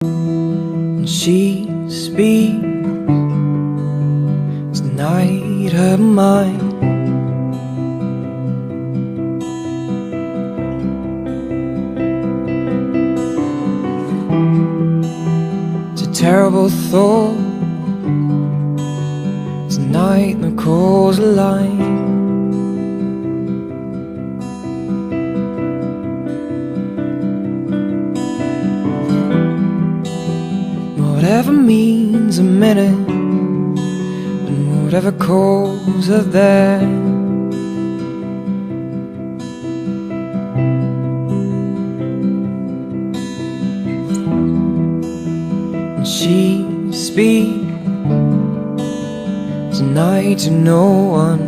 And she speaks tonight her mind. It's a terrible thought. Tonight the calls align. Whatever means a minute, and whatever calls are there. And she speaks tonight to no one.